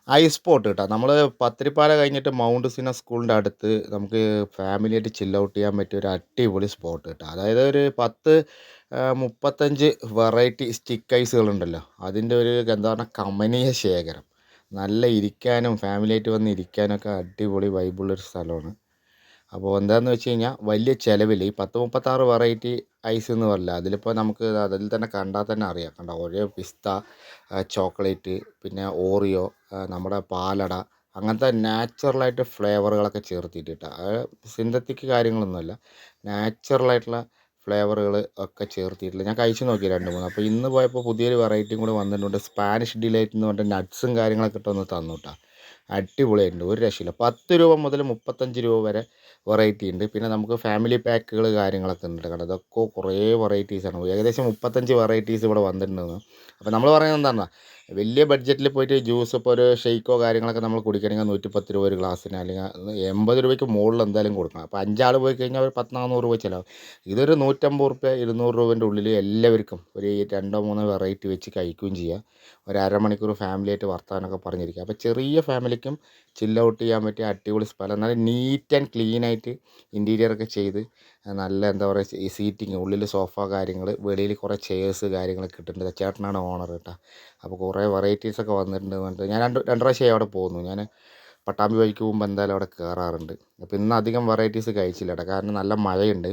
Ice spot കേട്ടോ. നമ്മൾ പത്തിരിപ്പാല കഴിഞ്ഞിട്ട് മൗണ്ട് സിന സ്കൂളിൻ്റെ അടുത്ത് നമുക്ക് ഫാമിലിയായിട്ട് ചിൽ ഔട്ട് ചെയ്യാൻ പറ്റിയ ഒരു അടിപൊളി സ്പോട്ട് കേട്ടോ. അതായത് ഒരു 35 വെറൈറ്റി സ്റ്റിക്ക് ഐസുകളുണ്ടല്ലോ. അതിൻ്റെ ഒരു എന്താ പറഞ്ഞാൽ കമനീയ ശേഖരം. നല്ല ഇരിക്കാനും ഫാമിലിയായിട്ട് വന്ന് ഇരിക്കാനൊക്കെ അടിപൊളി വൈബുള്ളൊരു സ്ഥലമാണ്. അപ്പോൾ എന്താണെന്ന് വെച്ച് കഴിഞ്ഞാൽ വലിയ ചിലവിൽ ഈ 36 വെറൈറ്റി ഐസ് എന്ന് പറയില്ല, അതിലിപ്പോൾ നമുക്ക് അതിൽ തന്നെ കണ്ടാൽ തന്നെ അറിയാം. കണ്ട ഓരോ പിസ്ത, ചോക്ലേറ്റ്, പിന്നെ ഓറിയോ, നമ്മുടെ പാലട, അങ്ങനത്തെ നാച്ചുറലായിട്ട് ഫ്ലേവറുകളൊക്കെ ചേർത്തിട്ടിട്ട്, സിന്തറ്റിക് കാര്യങ്ങളൊന്നുമല്ല, നാച്ചുറലായിട്ടുള്ള ഫ്ലേവറുകൾ ഒക്കെ ചേർത്തിട്ടില്ല. ഞാൻ കഴിച്ച് നോക്കി 2-3. അപ്പോൾ ഇന്ന് പോയപ്പോൾ പുതിയൊരു വെറൈറ്റിയും കൂടെ വന്നിട്ടുണ്ട്. സ്പാനിഷ് ഡിലൈറ്റ് എന്ന് പറഞ്ഞിട്ട് നട്ട്സും കാര്യങ്ങളൊക്കെ ഇട്ടൊന്ന് തന്നു കേട്ടോ. അടിപൊളിയായിട്ടുണ്ട്, ഒരു രക്ഷയില്ല. 10 രൂപ മുതൽ 35 രൂപ വരെ വെറൈറ്റി ഉണ്ട്. പിന്നെ നമുക്ക് ഫാമിലി പാക്കുകൾ കാര്യങ്ങളൊക്കെ ഉണ്ട് കേട്ടോ. അതൊക്കെ കുറേ വെറൈറ്റീസാണ്. ഏകദേശം 35 വെറൈറ്റീസ് ഇവിടെ വന്നിട്ടുണ്ടെന്ന്. അപ്പോൾ നമ്മൾ പറയുന്നത് എന്താണ്, വലിയ ബഡ്ജറ്റിൽ പോയിട്ട് ജ്യൂസ്, ഇപ്പോൾ ഒരു ഷെയ്ക്കോ കാര്യങ്ങളൊക്കെ നമ്മൾ കുടിക്കണമെങ്കിൽ 110 രൂപ ഒരു ഗ്ലാസ്സിന്, അല്ലെങ്കിൽ 80 രൂപയ്ക്ക് മുകളിൽ എന്തായാലും കൊടുക്കണം. അപ്പോൾ 5 ആൾ പോയി കഴിഞ്ഞാൽ ഒരു 400 രൂപ ചിലവ്. ഇതൊരു 150 രൂപ 200 രൂപേൻ്റെ ഉള്ളിൽ എല്ലാവർക്കും ഒരു 2-3 വെറൈറ്റി വെച്ച് കഴിക്കുകയും ചെയ്യാം. ഒരു അരമണിക്കൂർ ഫാമിലിയായിട്ട് വർത്താനമൊക്കെ പറഞ്ഞിരിക്കുക. അപ്പോൾ ചെറിയ ഫാമിലിക്കും ചിൽ ഔട്ട് ചെയ്യാൻ പറ്റിയ അടിപൊളി സ്ഥലം. നല്ല നീറ്റ് ആൻഡ് ക്ലീൻ ആയിട്ട് ഇൻറ്റീരിയറൊക്കെ ചെയ്ത്, നല്ല എന്താ പറയുക, ഈ സീറ്റിങ്, ഉള്ളിൽ സോഫ കാര്യങ്ങൾ, വെളിയിൽ കുറേ ചെയേഴ്സ് കാര്യങ്ങളൊക്കെ ഇട്ടിട്ടുണ്ട്. ചേട്ടനാണ് ഓണർ കേട്ടോ. അപ്പോൾ കുറേ വെറൈറ്റീസൊക്കെ വന്നിട്ടുണ്ട് പറഞ്ഞിട്ട് ഞാൻ രണ്ട് പ്രാവശ്യമായി അവിടെ പോകുന്നു. ഞാൻ പട്ടാമ്പി വഴിക്ക് പോകുമ്പോൾ എന്തായാലും അവിടെ കയറാറുണ്ട്. അപ്പോൾ ഇന്ന് അധികം വെറൈറ്റീസ് കഴിച്ചില്ല കേട്ടോ, കാരണം നല്ല മഴയുണ്ട്.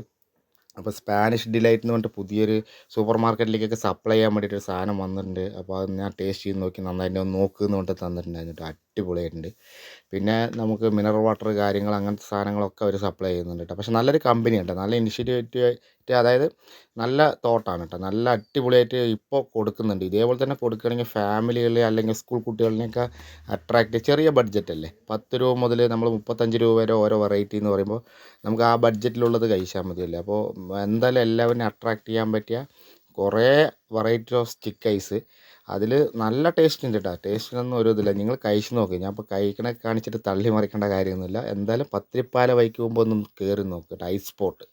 അപ്പോൾ സ്പാനിഷ് ഡിലൈറ്റ് എന്ന് പറഞ്ഞിട്ട് പുതിയൊരു സൂപ്പർ മാർക്കറ്റിലേക്കൊക്കെ സപ്ലൈ ചെയ്യാൻ വേണ്ടിയിട്ടൊരു സാധനം വന്നിട്ടുണ്ട്. അപ്പോൾ അത് ഞാൻ ടേസ്റ്റ് ചെയ്ത് നോക്കി, നന്നായിട്ട് ഒന്ന് നോക്ക് എന്ന് പറഞ്ഞിട്ട് തന്നിട്ടുണ്ടായിരുന്നു. അടിപൊളിയായിട്ടുണ്ട്. പിന്നെ നമുക്ക് മിനറൽ വാട്ടർ കാര്യങ്ങൾ അങ്ങനത്തെ സാധനങ്ങളൊക്കെ അവർ സപ്ലൈ ചെയ്യുന്നുണ്ട് കേട്ടോ. പക്ഷേ നല്ലൊരു കമ്പനിയുണ്ട്, നല്ല ഇനിഷ്യേറ്റീവ്, അതായത് നല്ല തോട്ടാണ് കേട്ടോ. നല്ല അടിപൊളിയായിട്ട് ഇപ്പോൾ കൊടുക്കുന്നുണ്ട്. ഇതേപോലെ തന്നെ കൊടുക്കുകയാണെങ്കിൽ ഫാമിലികൾ അല്ലെങ്കിൽ സ്കൂൾ കുട്ടികളിനെയൊക്കെ അട്രാക്റ്റ്, ചെറിയ ബഡ്ജറ്റ് അല്ലേ, 10 രൂപ മുതൽ നമ്മൾ 35 രൂപ വരെ ഓരോ വെറൈറ്റി എന്ന് പറയുമ്പോൾ നമുക്ക് ആ ബഡ്ജറ്റിലുള്ളത് കഴിച്ചാൽ മതിയല്ലേ. അപ്പോൾ എന്തായാലും എല്ലാവരും അട്രാക്റ്റ് ചെയ്യാൻ പറ്റിയ കുറേ വെറൈറ്റി ഓഫ് സ്റ്റിക്ക് ഐസ്, അതിൽ നല്ല ടേസ്റ്റ് ഉണ്ട് കേട്ടോ. ടേസ്റ്റിനൊന്നും ഒരു ഇതില്ല, നിങ്ങൾ കഴിച്ച് നോക്ക്. ഞാൻ ഇപ്പോൾ കഴിക്കണ കാണിച്ചിട്ട് തള്ളി മറിക്കേണ്ട കാര്യമൊന്നുമില്ല. എന്തായാലും പത്തിരിപ്പാല വഴിക്ക് പോകുമ്പോൾ ഒന്നും കയറി നോക്ക് കേട്ടോ, ഐസ് സ്പോട്ട്.